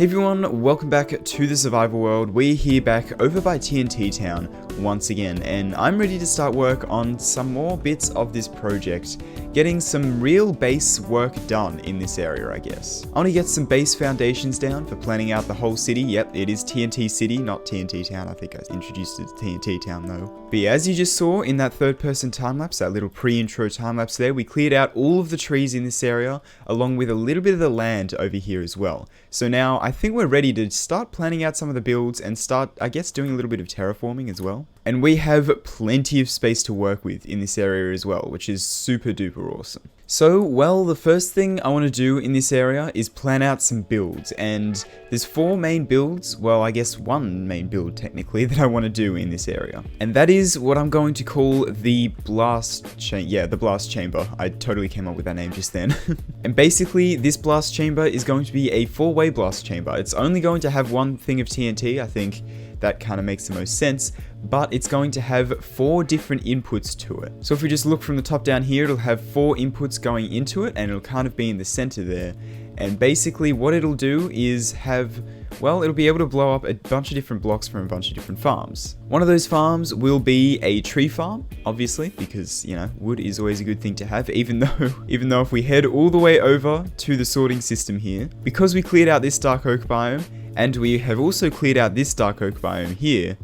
Hey everyone, welcome back to the survival world. We're here back over by TNT Town once again, and I'm ready to start work on some more bits of this project, getting some real base work done in this area, I guess. I want to get some base foundations down for planning out the whole city. Yep, it is TNT City, not TNT Town. I think I introduced it to TNT Town though. But yeah, as you just saw in that third person time-lapse, that little pre-intro time-lapse there, we cleared out all of the trees in this area, along with a little bit of the land over here as well. So now I think we're ready to start planning out some of the builds and start, I guess, doing a little bit of terraforming as well. And we have plenty of space to work with in this area as well, which is super duper awesome. So, well, the first thing I want to do in this area is plan out some builds, and there's 4 main builds, well, I guess 1 main build technically, that I want to do in this area. And that is what I'm going to call the blast chamber. Yeah, the blast chamber. I totally came up with that name just then. And basically, this blast chamber is going to be a 4-way blast chamber. It's only going to have 1 thing of TNT, I think. That kind of makes the most sense, but it's going to have 4 different inputs to it. So if we just look from the top down here, it'll have 4 inputs going into it, and it'll kind of be in the center there. And basically what it'll do is have, well, it'll be able to blow up a bunch of different blocks from a bunch of different farms. One of those farms will be a tree farm, obviously, because, you know, wood is always a good thing to have, even though if we head all the way over to the sorting system here, because we cleared out this dark oak biome, and we have also cleared out this dark oak biome here.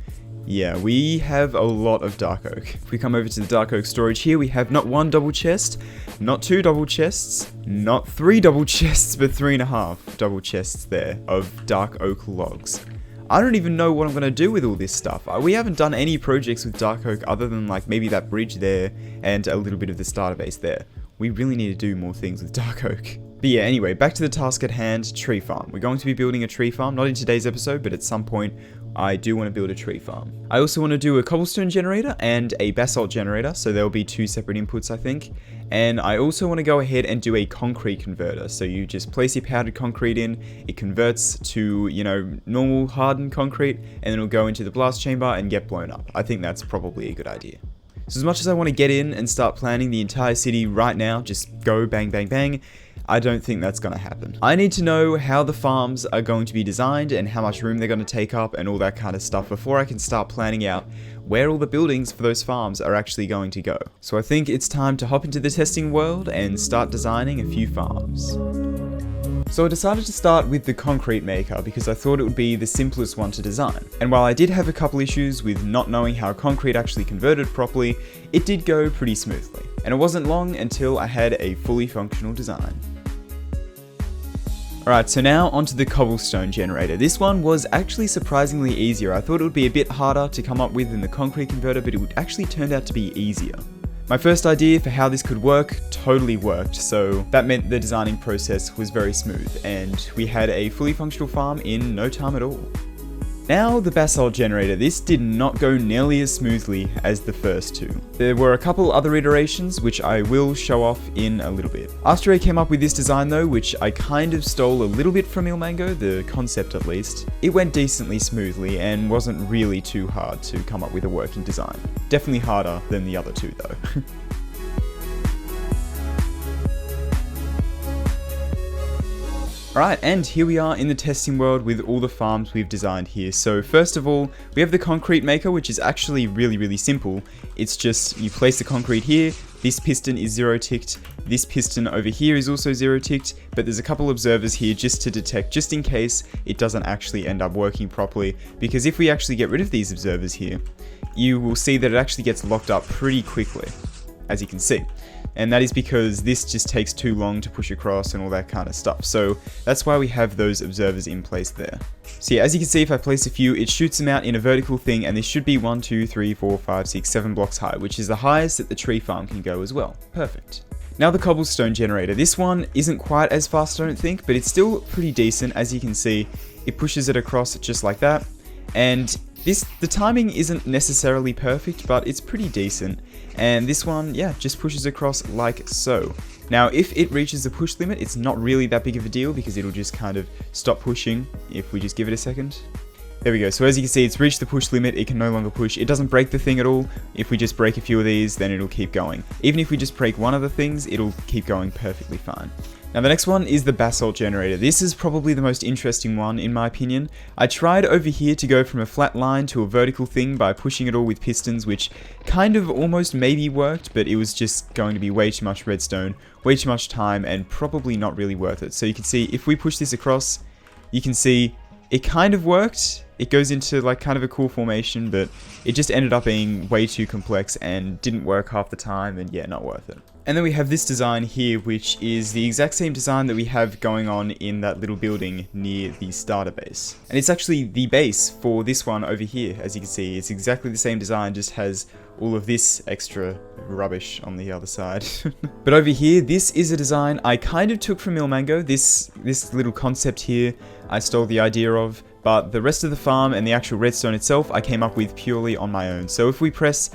Yeah, we have a lot of dark oak. If we come over to the dark oak storage here, we have not 1 double chest, not 2 double chests, not 3 double chests, but 3.5 double chests there of dark oak logs. I don't even know what I'm going to do with all this stuff. We haven't done any projects with dark oak other than like maybe that bridge there and a little bit of the starter base there. We really need to do more things with dark oak. But yeah, anyway, back to the task at hand, tree farm. We're going to be building a tree farm, not in today's episode, but at some point I do want to build a tree farm. I also want to do a cobblestone generator and a basalt generator, so there'll be 2 separate inputs, I think. And I also want to go ahead and do a concrete converter. So you just place your powdered concrete in, it converts to, you know, normal hardened concrete, and then it'll go into the blast chamber and get blown up. I think that's probably a good idea. So as much as I want to get in and start planning the entire city right now, just go bang, bang, bang, I don't think that's going to happen. I need to know how the farms are going to be designed and how much room they're going to take up and all that kind of stuff before I can start planning out where all the buildings for those farms are actually going to go. So I think it's time to hop into the testing world and start designing a few farms. So I decided to start with the concrete maker because I thought it would be the simplest one to design. And while I did have a couple issues with not knowing how concrete actually converted properly, it did go pretty smoothly. And it wasn't long until I had a fully functional design. Alright, so now onto the cobblestone generator. This one was actually surprisingly easier. I thought it would be a bit harder to come up with than the concrete converter, but it would actually turned out to be easier. My first idea for how this could work totally worked, so that meant the designing process was very smooth, and we had a fully functional farm in no time at all. Now the basalt generator. This did not go nearly as smoothly as the first 2. There were a couple other iterations which I will show off in a little bit. After I came up with this design though, which I kind of stole a little bit from Ilmango, the concept at least, it went decently smoothly and wasn't really too hard to come up with a working design. Definitely harder than the other 2 though. Alright, and here we are in the testing world with all the farms we've designed here. So first of all, we have the concrete maker, which is actually really simple. It's just, you place the concrete here, this piston is 0 ticked, this piston over here is also 0 ticked, but there's a couple observers here just to detect, just in case it doesn't actually end up working properly, because if we actually get rid of these observers here, you will see that it actually gets locked up pretty quickly, as you can see. And that is because this just takes too long to push across and all that kind of stuff. So that's why we have those observers in place there. So yeah, as you can see, if I place a few, it shoots them out in a vertical thing, and this should be 1, 2, 3, 4, 5, 6, 7 blocks high, which is the highest that the tree farm can go as well. Perfect. Now the cobblestone generator. This one isn't quite as fast, I don't think, but it's still pretty decent. As you can see, it pushes it across just like that. And the timing isn't necessarily perfect, but it's pretty decent. And this one, yeah, just pushes across like so. Now, if it reaches the push limit, it's not really that big of a deal because it'll just kind of stop pushing if we just give it a second. There we go. So as you can see, it's reached the push limit. It can no longer push. It doesn't break the thing at all. If we just break a few of these, then it'll keep going. Even if we just break one of the things, it'll keep going perfectly fine. Now the next one is the basalt generator. This is probably the most interesting one in my opinion. I tried over here to go from a flat line to a vertical thing by pushing it all with pistons, which kind of almost maybe worked, but it was just going to be way too much redstone, way too much time, and probably not really worth it. So you can see if we push this across, you can see it kind of worked. It goes into like kind of a cool formation, but it just ended up being way too complex and didn't work half the time, and yeah, not worth it. And then we have this design here, which is the exact same design that we have going on in that little building near the starter base. And it's actually the base for this one over here. As you can see, it's exactly the same design, just has all of this extra rubbish on the other side. But over here, this is a design I kind of took from Milmango. This little concept here, I stole the idea of, but the rest of the farm and the actual redstone itself, I came up with purely on my own. So if we press,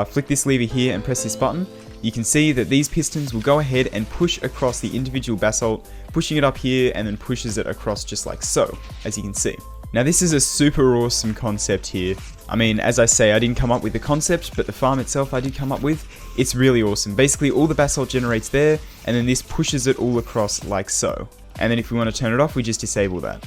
flick this lever here and press this button, you can see that these pistons will go ahead and push across the individual basalt, pushing it up here and then pushes it across just like so, as you can see. Now this is a super awesome concept here. I mean, as I say, I didn't come up with the concept, but the farm itself I did come up with. It's really awesome. Basically all the basalt generates there, and then this pushes it all across like so. And then if we want to turn it off, we just disable that.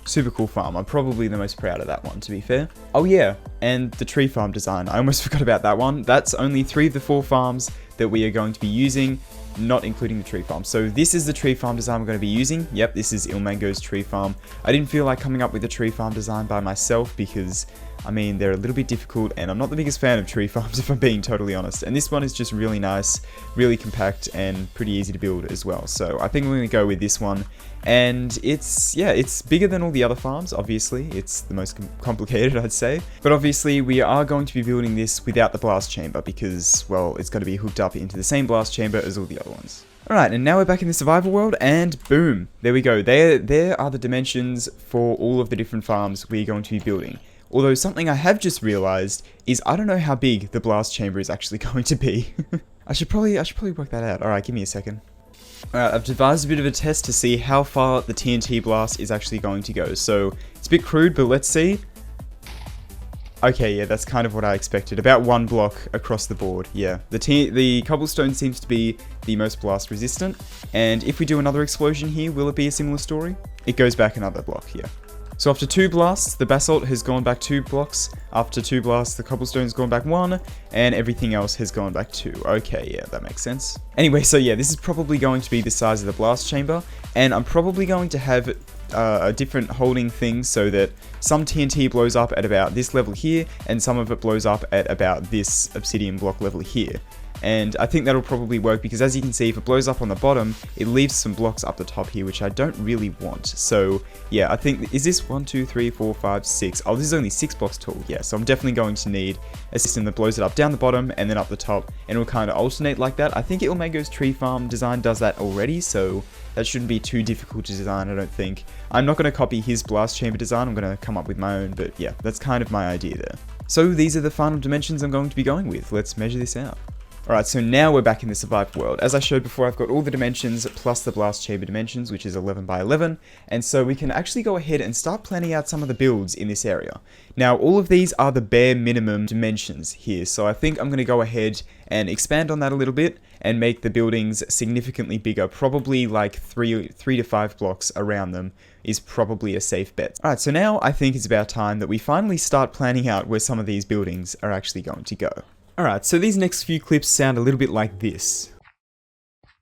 Super cool farm. I'm probably the most proud of that one, to be fair. Oh yeah, and the tree farm design. I almost forgot about that one. That's only 3 of the 4 farms that we are going to be using, not including the tree farm. So this is the tree farm design we're going to be using. Yep, this is Ilmango's tree farm. I didn't feel like coming up with a tree farm design by myself because, I mean, they're a little bit difficult and I'm not the biggest fan of tree farms if I'm being totally honest. And this one is just really nice, really compact and pretty easy to build as well. So I think we're going to go with this one. And it's bigger than all the other farms, obviously. It's the most complicated, I'd say. But obviously, we are going to be building this without the blast chamber because, well, it's got to be hooked up into the same blast chamber as all the other ones. Alright, and now we're back in the survival world, and boom, there we go. There are the dimensions for all of the different farms we're going to be building. Although something I have just realized is I don't know how big the blast chamber is actually going to be. I should probably work that out. Alright, give me a second. Alright, I've devised a bit of a test to see how far the TNT blast is actually going to go. So, it's a bit crude, but let's see. Okay, yeah, that's kind of what I expected. About 1 block across the board, yeah. The cobblestone seems to be the most blast resistant. And if we do another explosion here, will it be a similar story? It goes back another block, yeah. So after 2 blasts, the basalt has gone back 2 blocks. After 2 blasts, the cobblestone's gone back 1, and everything else has gone back 2. Okay, yeah, that makes sense. Anyway, so yeah, this is probably going to be the size of the blast chamber, and I'm probably going to have a different holding thing so that some TNT blows up at about this level here, and some of it blows up at about this obsidian block level here. And I think that'll probably work because as you can see, if it blows up on the bottom, it leaves some blocks up the top here, which I don't really want. So yeah, I think, is this 1, 2, 3, 4, 5, 6? Oh, this is only 6 blocks tall. Yeah, so I'm definitely going to need a system that blows it up down the bottom and then up the top, and it'll kind of alternate like that. I think Ilmango's tree farm design does that already, so that shouldn't be too difficult to design, I don't think. I'm not going to copy his blast chamber design, I'm going to come up with my own, but yeah, that's kind of my idea there. So these are the final dimensions I'm going to be going with. Let's measure this out. Alright, so now we're back in the survived world. As I showed before, I've got all the dimensions plus the blast chamber dimensions, which is 11 by 11, and so we can actually go ahead and start planning out some of the builds in this area. Now, all of these are the bare minimum dimensions here, so I think I'm going to go ahead and expand on that a little bit and make the buildings significantly bigger, probably like 3 to 5 blocks around them is probably a safe bet. Alright, so now I think it's about time that we finally start planning out where some of these buildings are actually going to go. Alright, so these next few clips sound a little bit like this.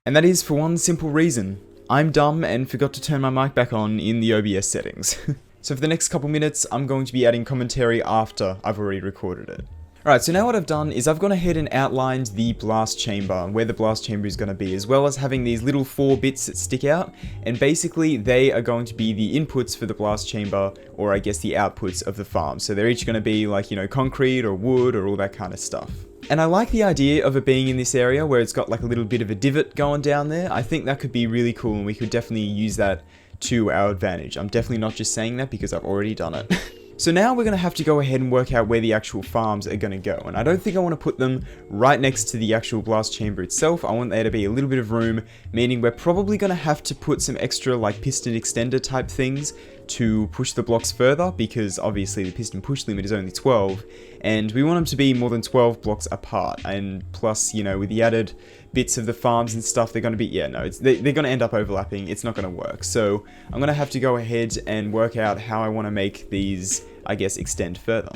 And that is for one simple reason. I'm dumb and forgot to turn my mic back on in the OBS settings. So for the next couple minutes, I'm going to be adding commentary after I've already recorded it. Alright, so now what I've done is I've gone ahead and outlined the blast chamber, where the blast chamber is going to be, as well as having these little 4 bits that stick out, and basically they are going to be the inputs for the blast chamber, or I guess the outputs of the farm. So they're each going to be like, you know, concrete or wood or all that kind of stuff. And I like the idea of it being in this area where it's got like a little bit of a divot going down there. I think that could be really cool and we could definitely use that to our advantage. I'm definitely not just saying that because I've already done it. So now we're going to have to go ahead and work out where the actual farms are going to go. And I don't think I want to put them right next to the actual blast chamber itself. I want there to be a little bit of room, meaning we're probably going to have to put some extra like piston extender type things to push the blocks further, because obviously the piston push limit is only 12, and we want them to be more than 12 blocks apart. And plus, you know, with the added bits of the farms and stuff, they're going to be, yeah, no, they're going to end up overlapping. It's not going to work. So I'm going to have to go ahead and work out how I want to make these, I guess, extend further.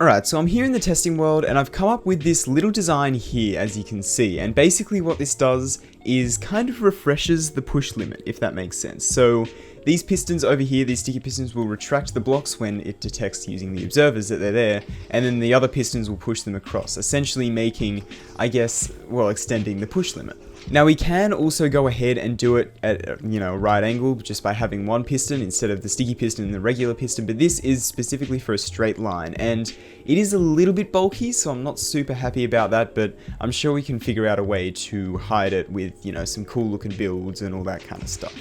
Alright, so I'm here in the testing world, and I've come up with this little design here, as you can see, and basically what this does is kind of refreshes the push limit, if that makes sense. So these pistons over here, these sticky pistons, will retract the blocks when it detects using the observers that they're there, and then the other pistons will push them across, essentially making, I guess, well, extending the push limit. Now we can also go ahead and do it at, you know, a right angle, just by having one piston instead of the sticky piston and the regular piston, but this is specifically for a straight line, and it is a little bit bulky, so I'm not super happy about that, but I'm sure we can figure out a way to hide it with, you know, some cool looking builds and all that kind of stuff.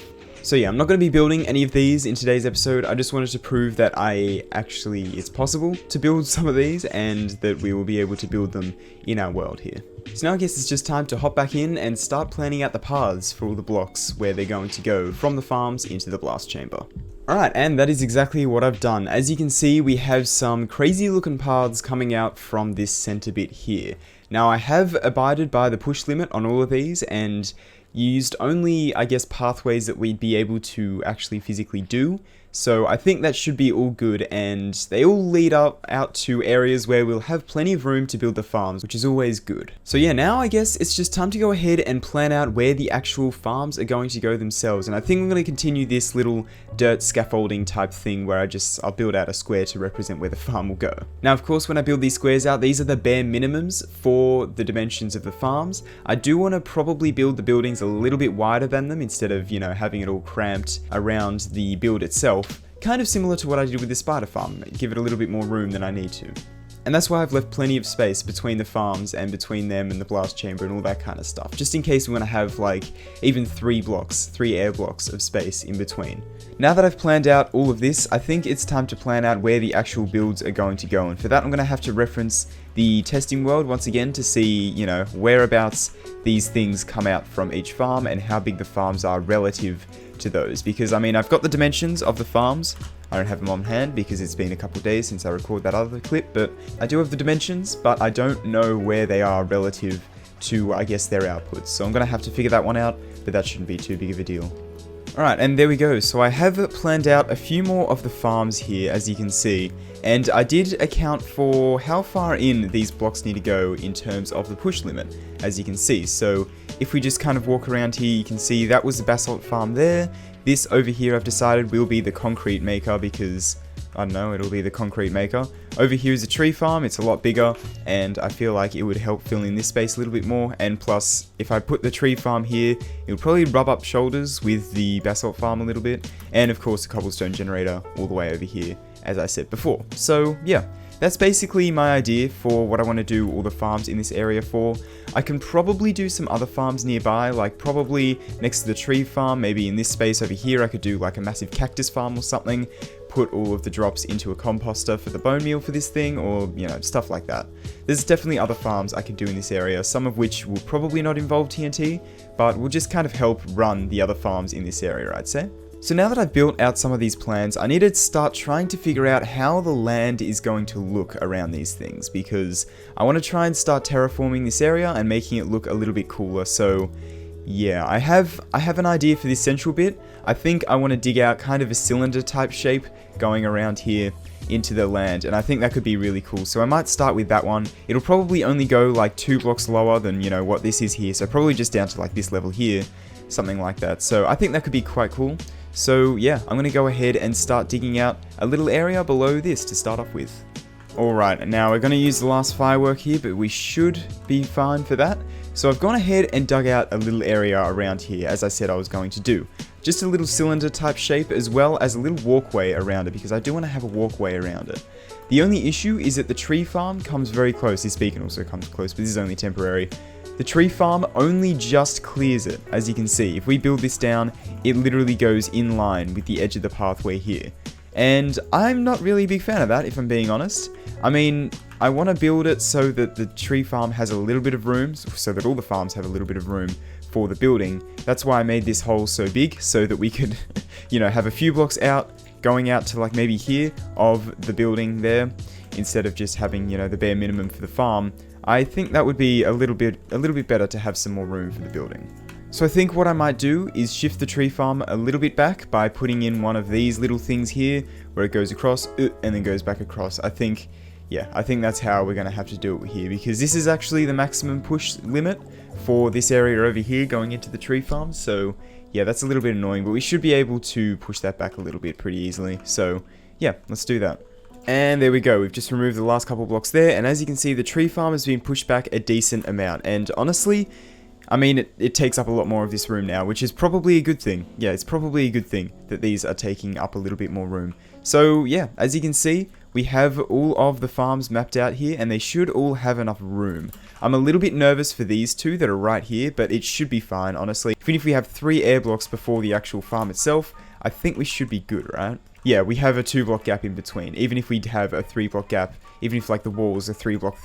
So yeah, I'm not going to be building any of these in today's episode. I just wanted to prove that it's possible to build some of these, and that we will be able to build them in our world here. So now I guess it's just time to hop back in and start planning out the paths for all the blocks where they're going to go from the farms into the blast chamber. Alright, and that is exactly what I've done. As you can see, we have some crazy looking paths coming out from this center bit here. Now I have abided by the push limit on all of these, and used only, I guess, pathways that we'd be able to actually physically do. So I think that should be all good, and they all lead up out to areas where we'll have plenty of room to build the farms, which is always good. So yeah, now I guess it's just time to go ahead and plan out where the actual farms are going to go themselves, and I think I'm going to continue this little dirt scaffolding type thing where I'll build out a square to represent where the farm will go. Now of course, when I build these squares out, these are the bare minimums for the dimensions of the farms. I do want to probably build the buildings a little bit wider than them, instead of, you know, having it all cramped around the build itself. Kind of similar to what I did with the spider farm, give it a little bit more room than I need to. And that's why I've left plenty of space between the farms and between them and the blast chamber and all that kind of stuff, just in case we want to have like even 3 air blocks of space in between. Now that I've planned out all of this, I think it's time to plan out where the actual builds are going to go, and for that I'm going to have to reference the testing world once again to see, you know, whereabouts these things come out from each farm and how big the farms are relative to those, because I mean, I've got the dimensions of the farms. I don't have them on hand because it's been a couple of days since I recorded that other clip, but I do have the dimensions, but I don't know where they are relative to, I guess, their outputs. So I'm going to have to figure that one out, but that shouldn't be too big of a deal. Alright, and there we go. So I have planned out a few more of the farms here, as you can see, and I did account for how far in these blocks need to go in terms of the push limit, as you can see. So if we just kind of walk around here, you can see that was the basalt farm there. This over here I've decided will be the concrete maker, because, I don't know, it'll be the concrete maker. Over here is a tree farm, it's a lot bigger, and I feel like it would help fill in this space a little bit more, and plus, if I put the tree farm here, it would probably rub up shoulders with the basalt farm a little bit, and of course the cobblestone generator all the way over here, as I said before. So yeah, that's basically my idea for what I want to do all the farms in this area for. I can probably do some other farms nearby, like probably next to the tree farm, maybe in this space over here I could do like a massive cactus farm or something, put all of the drops into a composter for the bone meal for this thing, or, you know, stuff like that. There's definitely other farms I could do in this area, some of which will probably not involve TNT, but will just kind of help run the other farms in this area, I'd say. So now that I've built out some of these plans, I need to start trying to figure out how the land is going to look around these things, because I want to try and start terraforming this area and making it look a little bit cooler. So yeah, I have an idea for this central bit. I think I want to dig out kind of a cylinder type shape going around here into the land, and I think that could be really cool. So I might start with that one. It'll probably only go like 2 blocks lower than, you know, what this is here, so probably just down to like this level here, something like that. So I think that could be quite cool. So yeah, I'm going to go ahead and start digging out a little area below this to start off with. Alright, now we're going to use the last firework here, but we should be fine for that. So I've gone ahead and dug out a little area around here, as I said I was going to do. Just a little cylinder type shape, as well as a little walkway around it, because I do want to have a walkway around it. The only issue is that the tree farm comes very close. This beacon also comes close, but this is only temporary. The tree farm only just clears it, as you can see. If we build this down, it literally goes in line with the edge of the pathway here. And I'm not really a big fan of that, if I'm being honest. I mean, I want to build it so that the tree farm has a little bit of room, so that all the farms have a little bit of room for the building. That's why I made this hole so big, so that we could, you know, have a few blocks out, going out to like maybe here of the building there, instead of just having, you know, the bare minimum for the farm, I think that would be a little bit better to have some more room for the building. So I think what I might do is shift the tree farm a little bit back by putting in one of these little things here where it goes across and then goes back across. I think that's how we're going to have to do it here, because this is actually the maximum push limit for this area over here going into the tree farm. So yeah, that's a little bit annoying, but we should be able to push that back a little bit pretty easily. So yeah, let's do that. And there we go, we've just removed the last couple blocks there, and as you can see, the tree farm has been pushed back a decent amount, and honestly, I mean, it takes up a lot more of this room now, which is probably a good thing. Yeah, it's probably a good thing that these are taking up a little bit more room. So yeah, as you can see, we have all of the farms mapped out here, and they should all have enough room. I'm a little bit nervous for these two that are right here, but it should be fine, honestly. Even if we have 3 air blocks before the actual farm itself, I think we should be good, right? Yeah, we have a 2 block gap in between. Even if we have a 3 block gap, even if like the walls are 3 blocks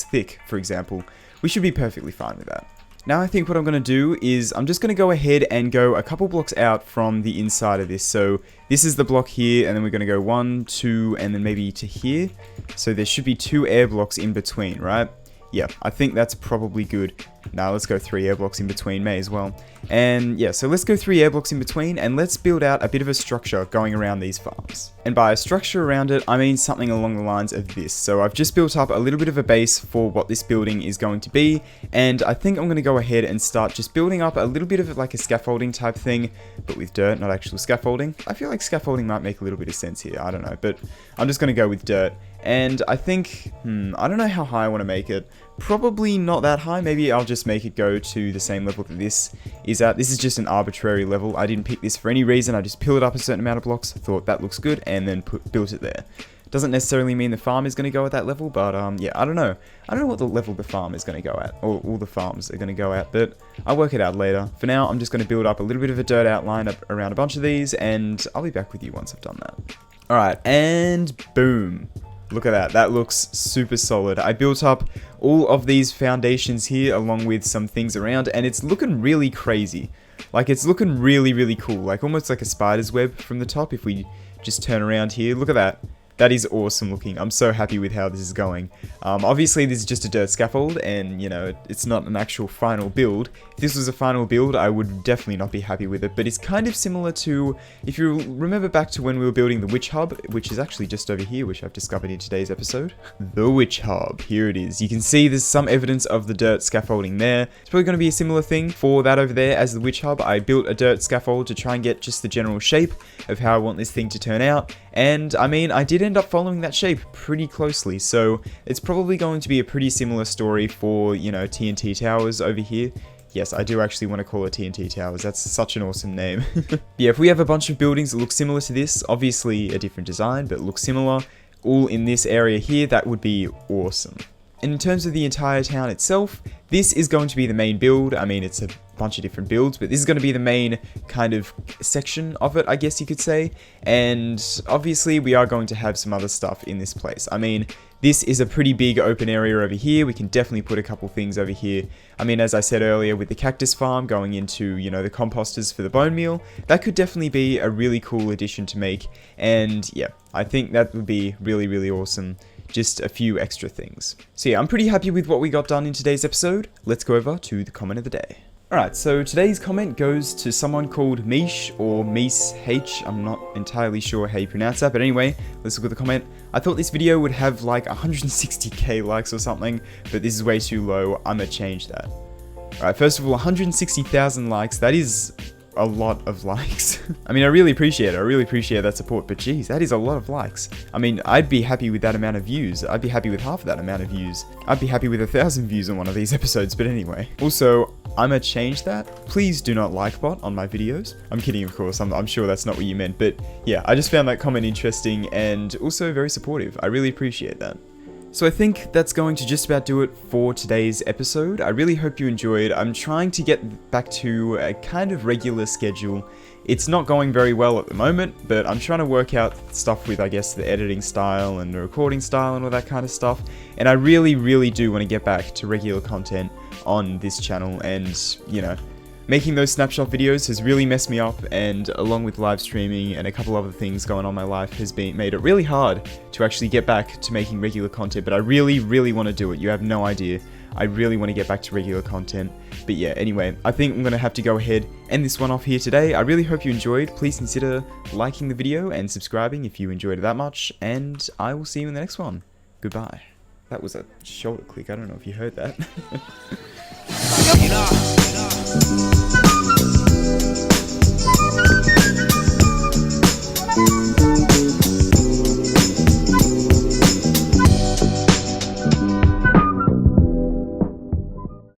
thick, for example, we should be perfectly fine with that. Now I think what I'm going to do is I'm just going to go ahead and go a couple blocks out from the inside of this. So this is the block here, and then we're going to go 1, 2, and then maybe to here. So there should be 2 air blocks in between, right? Yeah, I think that's probably good. Now let's go 3 air blocks in between, may as well. And yeah, so let's go 3 air blocks in between, and let's build out a bit of a structure going around these farms. And by a structure around it, I mean something along the lines of this. So I've just built up a little bit of a base for what this building is going to be, and I think I'm going to go ahead and start just building up a little bit of like a scaffolding type thing, but with dirt, not actual scaffolding. I feel like scaffolding might make a little bit of sense here, I don't know, but I'm just going to go with dirt. And I think, I don't know how high I want to make it. Probably not that high. Maybe I'll just make it go to the same level that this is at. This is just an arbitrary level. I didn't pick this for any reason. I just pilled up a certain amount of blocks, thought that looks good, and then built it there. Doesn't necessarily mean the farm is going to go at that level, but yeah, I don't know. I don't know what the level the farm is going to go at, or all the farms are going to go at, but I'll work it out later. For now, I'm just going to build up a little bit of a dirt outline around a bunch of these, and I'll be back with you once I've done that. Alright, and boom. Look at that, that looks super solid. I built up all of these foundations here along with some things around, and it's looking really crazy. Like, it's looking really, really cool, like almost like a spider's web from the top if we just turn around here. Look at that. That is awesome looking. I'm so happy with how this is going. Obviously, this is just a dirt scaffold, and, you know, it's not an actual final build. If this was a final build, I would definitely not be happy with it, but it's kind of similar to, if you remember back to when we were building the Witch Hub, which is actually just over here, which I've discovered in today's episode. The Witch Hub, here it is. You can see there's some evidence of the dirt scaffolding there. It's probably going to be a similar thing for that over there as the Witch Hub. I built a dirt scaffold to try and get just the general shape of how I want this thing to turn out, and I mean, I did end up following that shape pretty closely, so it's probably going to be a pretty similar story for, you know, TNT Towers over here. Yes, I do actually want to call it TNT Towers, that's such an awesome name. Yeah, if we have a bunch of buildings that look similar to this, obviously a different design, but look similar, all in this area here, that would be awesome. And in terms of the entire town itself, this is going to be the main build. I mean, it's a bunch of different builds, but this is going to be the main kind of section of it, I guess you could say. And obviously, we are going to have some other stuff in this place. I mean, this is a pretty big open area over here. We can definitely put a couple things over here. I mean, as I said earlier, with the cactus farm going into, you know, the composters for the bone meal, that could definitely be a really cool addition to make. And yeah, I think that would be really, really awesome. Just a few extra things. So yeah, I'm pretty happy with what we got done in today's episode. Let's go over to the comment of the day. Alright, so today's comment goes to someone called Mish, or Mies H. I'm not entirely sure how you pronounce that, but anyway, let's look at the comment. I thought this video would have like 160k likes or something, but this is way too low. I'm gonna change that. Alright, first of all, 160,000 likes, that is a lot of likes. I mean, I really appreciate it. I really appreciate that support, but geez, that is a lot of likes. I mean, I'd be happy with that amount of views. I'd be happy with half of that amount of views. I'd be happy with 1,000 views on one of these episodes, but anyway. Also, I'm gonna change that. Please do not like bot on my videos. I'm kidding, of course. I'm sure that's not what you meant, but yeah, I just found that comment interesting and also very supportive. I really appreciate that. So I think that's going to just about do it for today's episode. I really hope you enjoyed. I'm trying to get back to a kind of regular schedule. It's not going very well at the moment, but I'm trying to work out stuff with, I guess, the editing style and the recording style and all that kind of stuff. And I really, really do want to get back to regular content on this channel and, you know, making those snapshot videos has really messed me up, and along with live streaming and a couple other things going on in my life has made it really hard to actually get back to making regular content, but I really want to do it. You have no idea. I really want to get back to regular content. But yeah, anyway, I think I'm going to have to go ahead and end this one off here today. I really hope you enjoyed. Please consider liking the video and subscribing if you enjoyed it that much, and I will see you in the next one. Goodbye. That was a shoulder click. I don't know if you heard that.